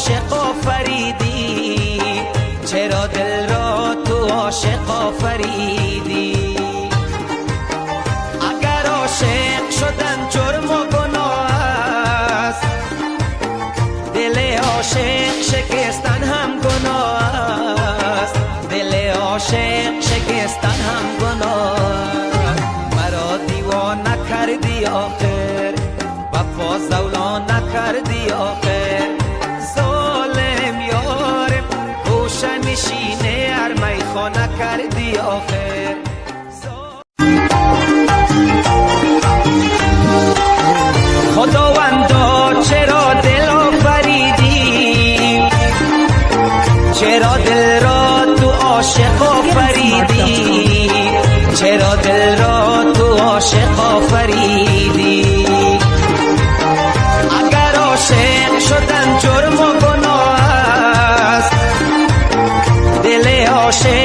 عاشق آفریدی؟ چرا دل را تو عاشق آفریدی؟ اگر عاشق شدن جرم و گناه است، دل عاشق شکستن هم گناه است. دل عاشق شکستن هم گناه است. مرا دیوانه کردی آخر، وفا زولان نکردی آخر. ظالم یارم گوشه نشینه هر میخانه کردی آخر. خداوندا چرا دل آفریدی؟ چرا دل را تو عاشق آفریدی؟ چرا دل را تو عاشق آفریدی؟ اگر عاشق شدن جرم و گناه است، دل عاشق